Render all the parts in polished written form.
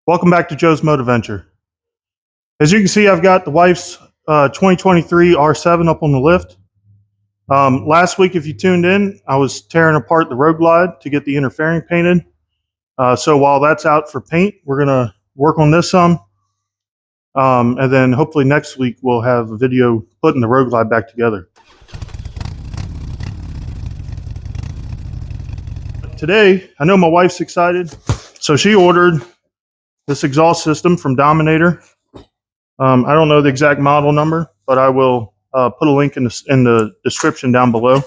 Welcome back to Joe's Motoventure. As you can see, I've got the wife's 2023 R7 up on the lift. Last week, if you tuned in, I was tearing apart the road glide to get the inner fairing painted. So while that's out for paint, we're going to work on this some. And then hopefully next week, we'll have a video putting the road glide back together. Today, I know my wife's excited. So she ordered this exhaust system from Dominator. I don't know the exact model number, but I will put a link in the description down below.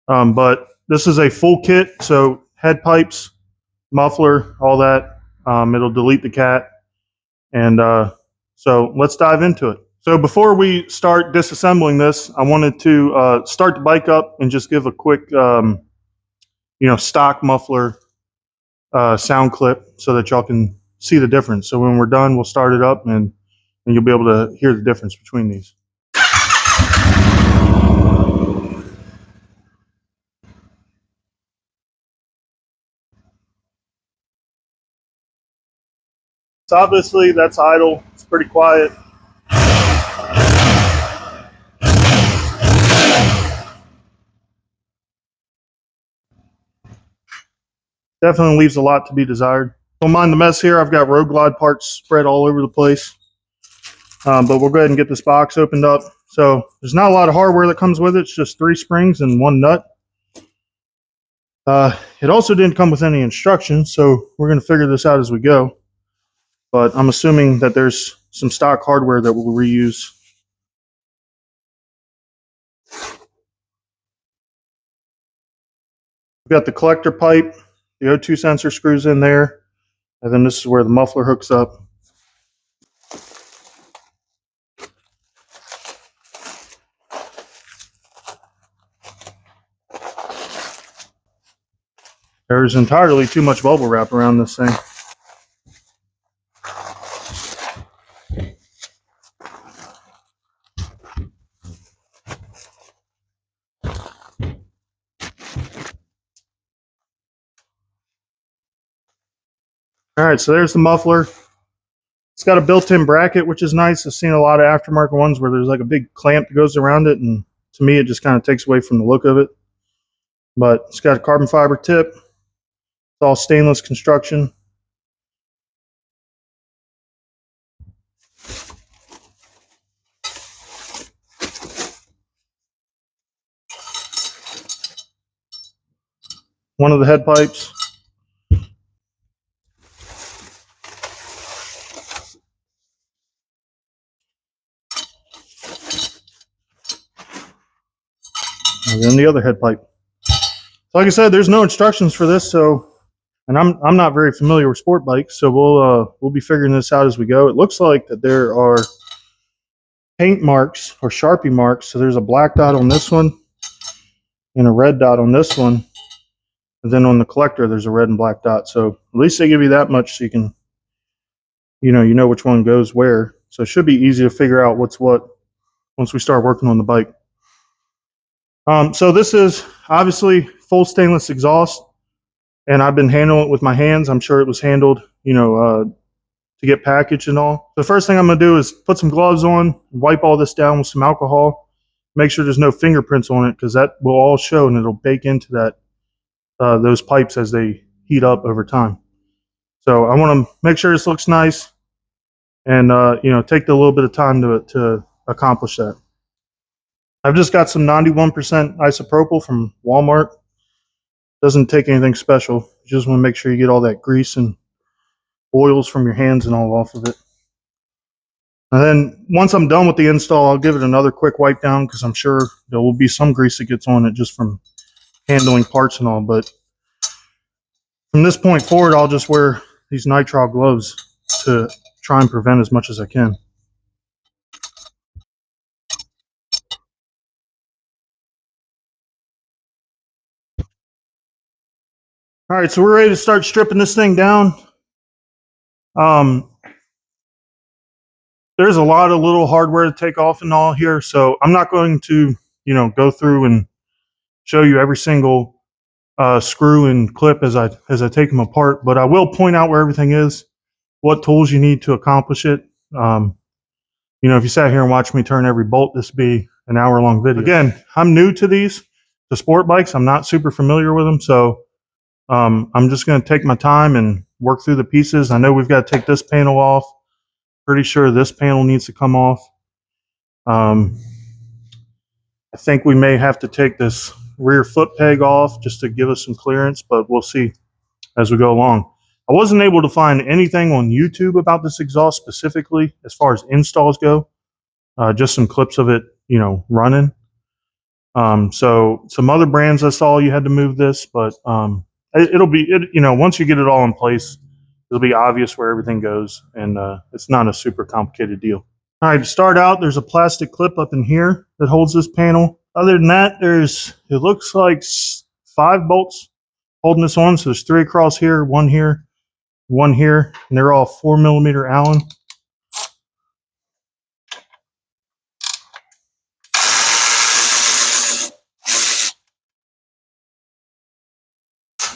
But this is a full kit, so head pipes, muffler, all that. It'll delete the cat. And so let's dive into it. So before we start disassembling this, I wanted to start the bike up and just give a quick, stock muffler sound clip so that y'all can see the difference. So when we're done, we'll start it up and you'll be able to hear the difference between these. So obviously that's idle. It's pretty quiet. Definitely leaves a lot to be desired. Don't mind the mess here. I've got road glide parts spread all over the place. But we'll go ahead and get this box opened up. So there's not a lot of hardware that comes with it. It's just 3 springs and 1 nut. It also didn't come with any instructions, so we're going to figure this out as we go. But I'm assuming that there's some stock hardware that we'll reuse. We've got the collector pipe. The O2 sensor screws in there. And then this is where the muffler hooks up. There's entirely too much bubble wrap around this thing. All right, so there's the muffler. It's got a built-in bracket, which is nice. I've seen a lot of aftermarket ones where there's like a big clamp that goes around it, and to me, it just kind of takes away from the look of it. But it's got a carbon fiber tip. It's all stainless construction. One of the head pipes. And then the other head pipe. So like I said, there's no instructions for this, so, and I'm not very familiar with sport bikes, so we'll be figuring this out as we go. It looks like that there are paint marks or Sharpie marks. So there's a black dot on this one and a red dot on this one. And then on the collector, there's a red and black dot. So at least they give you that much so you can, you know which one goes where. So it should be easy to figure out what's what once we start working on the bike. So this is obviously full stainless exhaust, and I've been handling it with my hands. I'm sure it was handled, to get packaged and all. The first thing I'm going to do is put some gloves on, wipe all this down with some alcohol, make sure there's no fingerprints on it, because that will all show and it'll bake into that those pipes as they heat up over time. So I want to make sure this looks nice, and take a little bit of time to accomplish that. I've just got some 91% isopropyl from Walmart. Doesn't take anything special. You just want to make sure you get all that grease and oils from your hands and all off of it. And then once I'm done with the install, I'll give it another quick wipe down, because I'm sure there will be some grease that gets on it just from handling parts and all. But from this point forward, I'll just wear these nitrile gloves to try and prevent as much as I can. All right, so we're ready to start stripping this thing down. There's a lot of little hardware to take off and all here, so I'm not going to, go through and show you every single screw and clip as I take them apart, but I will point out where everything is. what tools you need to accomplish it. You know, if you sat here and watched me turn every bolt, this would be an hour-long video. Again, I'm new to these, the sport bikes. I'm not super familiar with them, so I'm just going to take my time and work through the pieces. I know we've got to take this panel off. Pretty sure this panel needs to come off. I think we may have to take this rear foot peg off just to give us some clearance, but we'll see as we go along. I wasn't able to find anything on YouTube about this exhaust specifically as far as installs go. Just some clips of it, you know, running. So some other brands I saw you had to move this, but it'll be, you know, once you get it all in place, it'll be obvious where everything goes, and it's not a super complicated deal. All right, to start out, there's a plastic clip up in here that holds this panel. Other than that, it looks like 5 bolts holding this on. So there's 3 across here, 1 here, 1 here, and they're all 4mm Allen.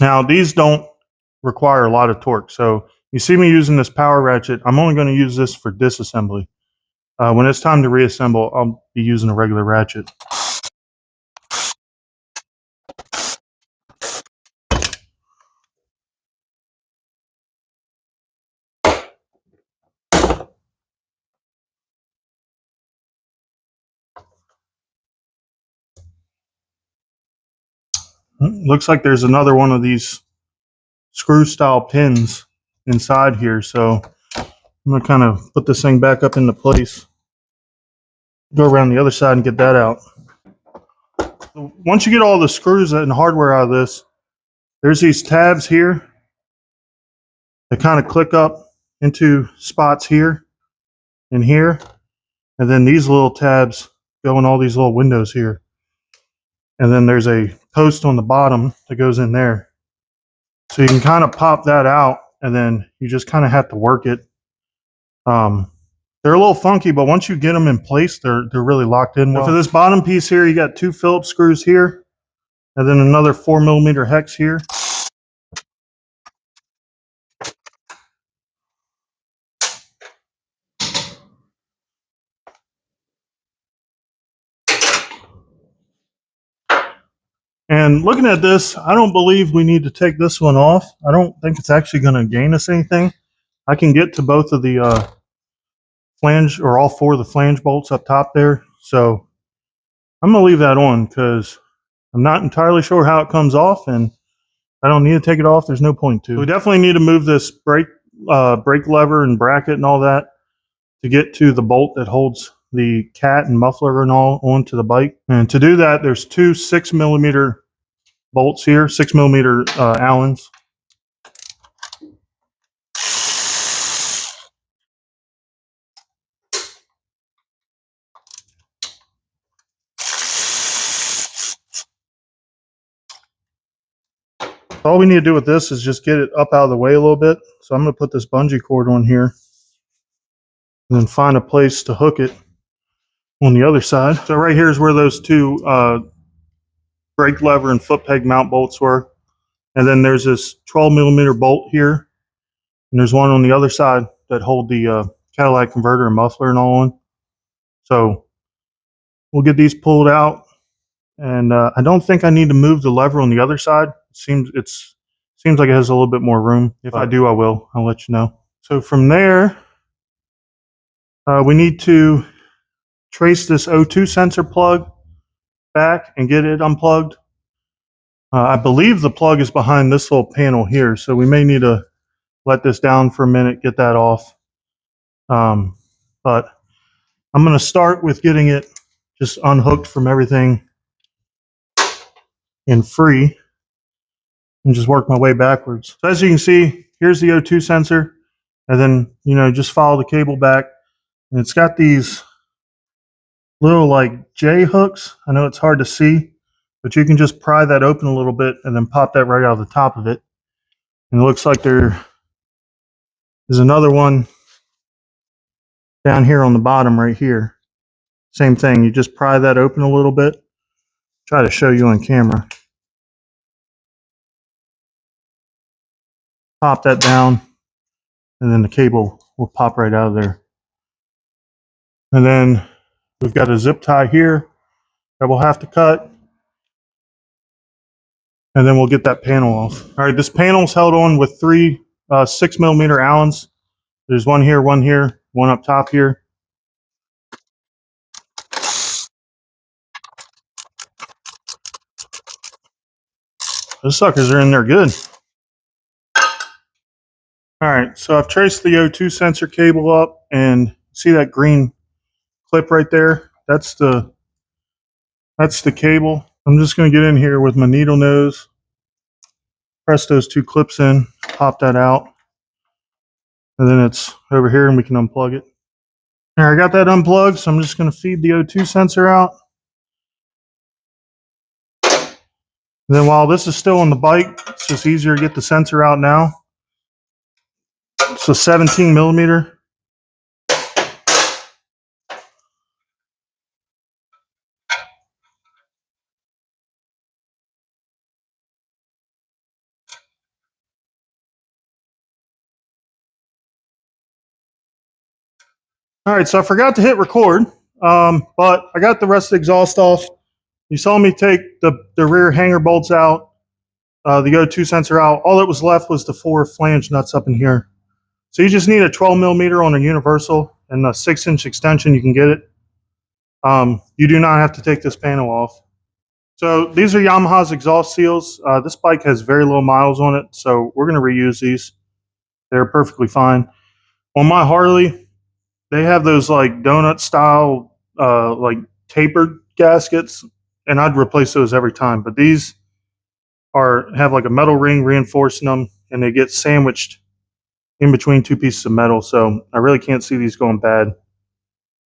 Now, these don't require a lot of torque. So you see me using this power ratchet. I'm only going to use this for disassembly. When it's time to reassemble, I'll be using a regular ratchet. Looks like there's another one of these screw style pins inside here. So I'm going to kind of put this thing back up into place. Go around the other side and get that out. Once you get all the screws and hardware out of this, there's these tabs here that kind of click up into spots here and here. And then these little tabs go in all these little windows here. And then there's a post on the bottom that goes in there. So you can kind of pop that out, and then you just kind of have to work it. They're a little funky, but once you get them in place, they're really locked in well. For this bottom piece here, you got 2 Phillips screws here, and then another 4mm hex here. And looking at this, I don't believe we need to take this one off. I don't think it's actually going to gain us anything. I can get to both of the flange, or all 4 of the flange bolts up top there. So I'm going to leave that on because I'm not entirely sure how it comes off, and I don't need to take it off. There's no point to. We definitely need to move this brake lever and bracket and all that to get to the bolt that holds the cat and muffler and all onto the bike. And to do that, there's 2 6mm bolts here, 6mm Allens. All we need to do with this is just get it up out of the way a little bit. So I'm going to put this bungee cord on here and then find a place to hook it on the other side. So right here is where those 2 brake lever and foot peg mount bolts were. And then there's this 12mm bolt here. And there's one on the other side that hold the Cadillac converter and muffler and all on. So we'll get these pulled out. And I don't think I need to move the lever on the other side. Seems like it has a little bit more room. If I do, I will. I'll let you know. So from there, we need to trace this O2 sensor plug back and get it unplugged. I believe the plug is behind this little panel here, so we may need to let this down for a minute, get that off. But I'm going to start with getting it just unhooked from everything and free, and just work my way backwards. So as you can see, here's the O2 sensor, and then, you know, just follow the cable back, and it's got these little like J hooks. I know it's hard to see, but you can just pry that open a little bit and then pop that right out of the top of it. And it looks like there is another one down here on the bottom right here. Same thing, you just pry that open a little bit. Try to show you on camera. Pop that down, and then the cable will pop right out of there. And then we've got a zip tie here that we'll have to cut, and then we'll get that panel off. All right, this panel's held on with three 6mm Allens. There's one here, one up top here. Those suckers are in there good. All right, so I've traced the O2 sensor cable up, and see that green clip right there? That's the cable. I'm just going to get in here with my needle nose, press those two clips in, pop that out, and then it's over here and we can unplug it. All right, I got that unplugged, so I'm just going to feed the O2 sensor out. And then while this is still on the bike, it's just easier to get the sensor out now. It's a 17mm. All right, so I forgot to hit record, but I got the rest of the exhaust off. You saw me take the rear hanger bolts out, the O2 sensor out. All that was left was the 4 flange nuts up in here. So you just need a 12mm on a universal and a 6-inch extension. You can get it. You do not have to take this panel off. So these are Yamaha's exhaust seals. This bike has very low miles on it, so we're going to reuse these. They're perfectly fine. On my Harley, they have those like donut style, like tapered gaskets, and I'd replace those every time. But these have like a metal ring reinforcing them, and they get sandwiched in between two pieces of metal. So I really can't see these going bad.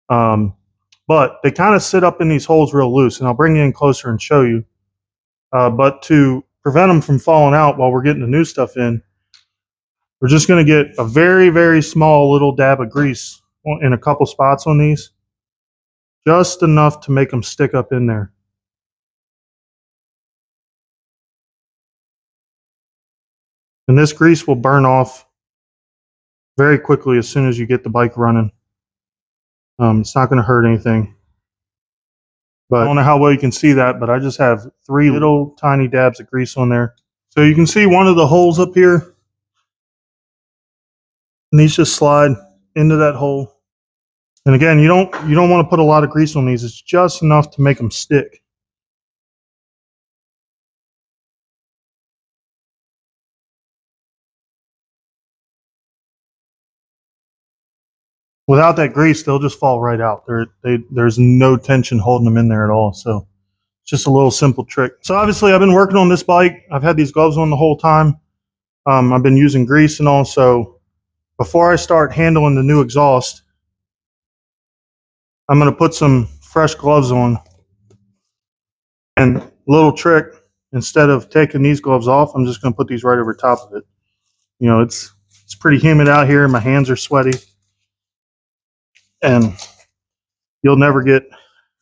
But they kind of sit up in these holes real loose, and I'll bring you in closer and show you. But to prevent them from falling out while we're getting the new stuff in, we're just going to get a very, very small little dab of grease in a couple spots on these. Just enough to make them stick up in there. And this grease will burn off very quickly as soon as you get the bike running. It's not going to hurt anything. But I don't know how well you can see that, but I just have 3 little tiny dabs of grease on there. So you can see one of the holes up here. And these just slide into that hole. And again, you don't want to put a lot of grease on these. It's just enough to make them stick. Without that grease, they'll just fall right out. There's no tension holding them in there at all. So it's just a little simple trick. So obviously I've been working on this bike. I've had these gloves on the whole time. I've been using grease and all. So before I start handling the new exhaust, I'm going to put some fresh gloves on. And little trick, instead of taking these gloves off, I'm just going to put these right over top of it. You know, it's pretty humid out here. My hands are sweaty. And you'll never get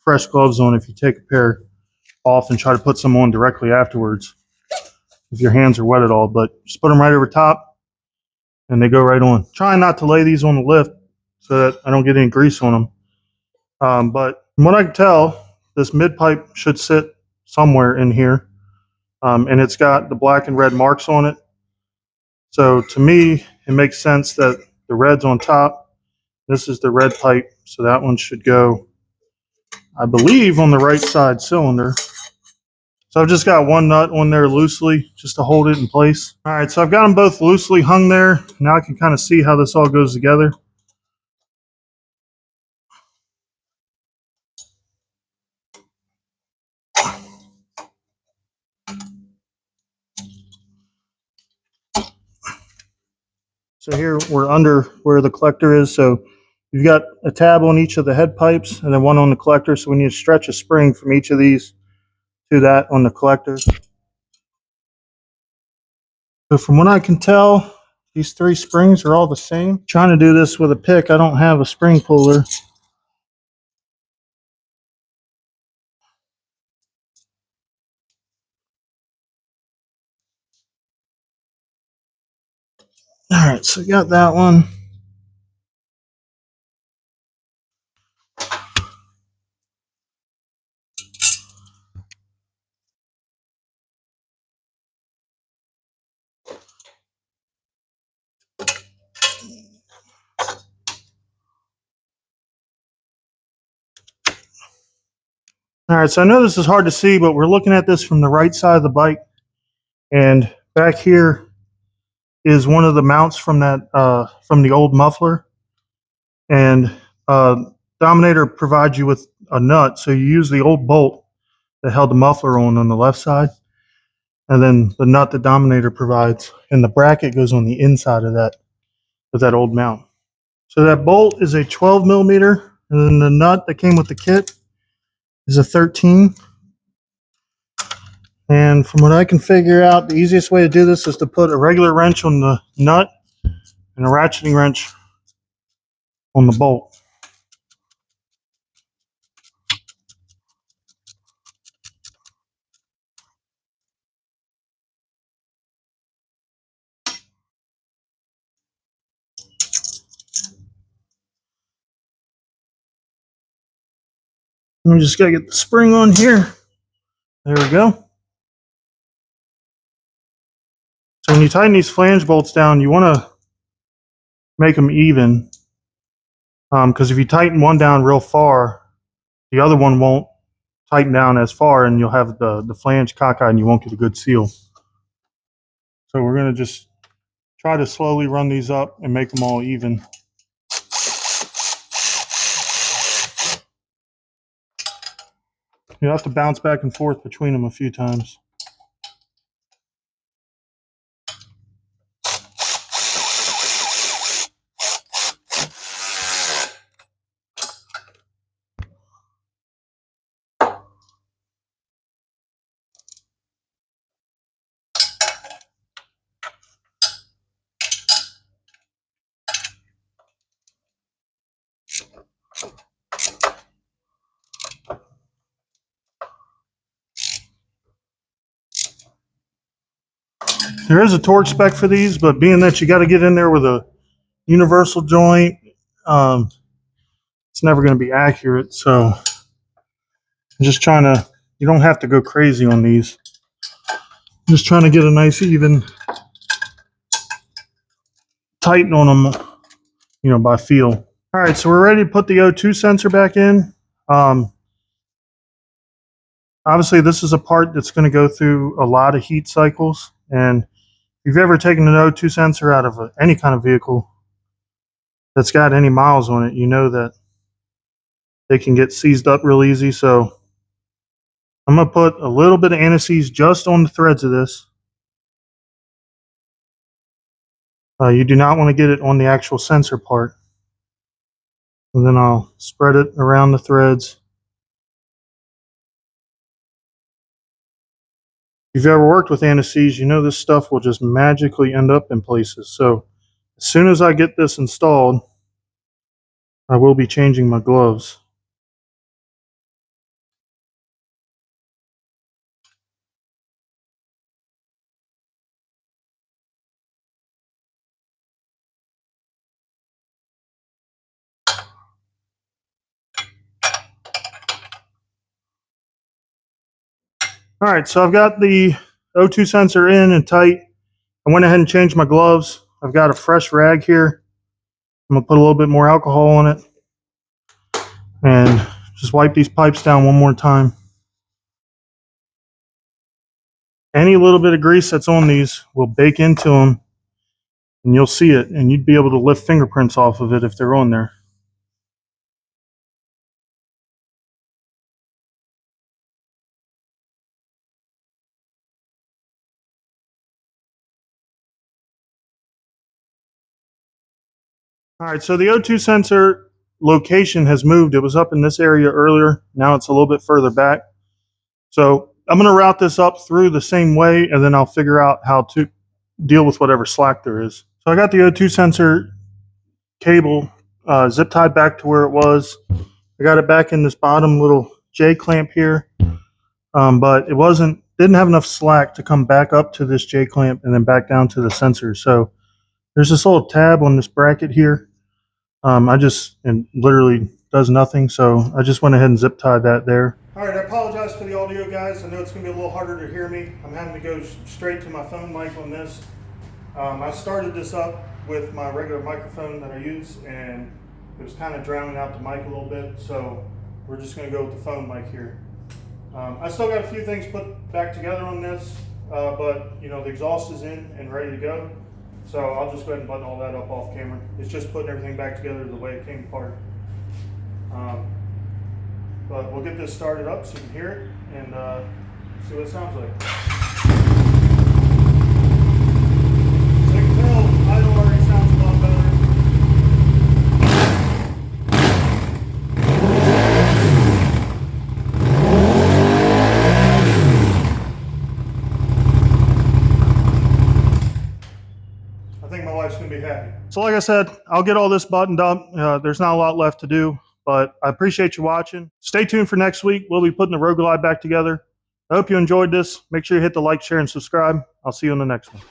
fresh gloves on if you take a pair off and try to put some on directly afterwards if your hands are wet at all. But just put them right over top and they go right on. Try not to lay these on the lift so that I don't get any grease on them. But from what I can tell, this mid pipe should sit somewhere in here. And it's got the black and red marks on it. So to me, it makes sense that the red's on top. This is the red pipe, so that one should go, I believe, on the right side cylinder. So I've just got one nut on there loosely just to hold it in place. All right, so I've got them both loosely hung there. Now I can kind of see how this all goes together. So here we're under where the collector is. So you've got a tab on each of the head pipes and then one on the collector. So we need to stretch a spring from each of these to that on the collector. So from what I can tell, these 3 springs are all the same. Trying to do this with a pick, I don't have a spring puller. All right, so we got that one. All right, so I know this is hard to see, but we're looking at this from the right side of the bike, and back here is one of the mounts from that from the old muffler, and Dominator provides you with a nut, so you use the old bolt that held the muffler on the left side, and then the nut that Dominator provides, and the bracket goes on the inside of that old mount. So that bolt is a 12 millimeter, and then the nut that came with the kit is a 13. And from what I can figure out, the easiest way to do this is to put a regular wrench on the nut and a ratcheting wrench on the bolt. I'm just gotta get the spring on here. There we go. So when you tighten these flange bolts down, you want to make them even, because if you tighten one down real far, the other one won't tighten down as far, and you'll have the flange cockeyed, and you won't get a good seal. So we're gonna just try to slowly run these up and make them all even. You have to bounce back and forth between them a few times. There is a torque spec for these, but being that you got to get in there with a universal joint, it's never going to be accurate. So I'm just trying to, you don't have to go crazy on these. I'm just trying to get a nice even tighten on them, by feel. All right, so we're ready to put the O2 sensor back in. Obviously, this is a part that's going to go through a lot of heat cycles. And if you've ever taken an O2 sensor out of any kind of vehicle that's got any miles on it, you know that they can get seized up real easy. So I'm going to put a little bit of anti-seize just on the threads of this. You do not want to get it on the actual sensor part. And then I'll spread it around the threads. If you've ever worked with anti-seize, you know this stuff will just magically end up in places. So as soon as I get this installed, I will be changing my gloves. All right, so I've got the O2 sensor in and tight. I went ahead and changed my gloves. I've got a fresh rag here. I'm gonna put a little bit more alcohol on it and just wipe these pipes down one more time. Any little bit of grease that's on these will bake into them, and you'll see it, and you'd be able to lift fingerprints off of it if they're on there. All right, so the O2 sensor location has moved. It was up in this area earlier. Now it's a little bit further back. So I'm going to route this up through the same way, and then I'll figure out how to deal with whatever slack there is. So I got the O2 sensor cable zip tied back to where it was. I got it back in this bottom little J clamp here, but it didn't have enough slack to come back up to this J clamp and then back down to the sensor. So There's this little tab on this bracket here. And literally does nothing. So I just went ahead and zip tied that there. All right, I apologize for the audio, guys. I know it's gonna be a little harder to hear me. I'm having to go straight to my phone mic on this. I started this up with my regular microphone that I use, and it was kind of drowning out the mic a little bit. So we're just gonna go with the phone mic here. I still got a few things put back together on this, but you know, the exhaust is in and ready to go. So I'll just go ahead and button all that up off camera. It's just putting everything back together the way it came apart. But we'll get this started up so you can hear it and see what it sounds like. So you can tell, idle already sounds a lot better. I think my wife's gonna be happy. So like I said, I'll get all this buttoned up. There's not a lot left to do, but I appreciate you watching. Stay tuned for next week. We'll be putting the Road Glide back together. I hope you enjoyed this. Make sure you hit the like, share, and subscribe. I'll see you in the next one.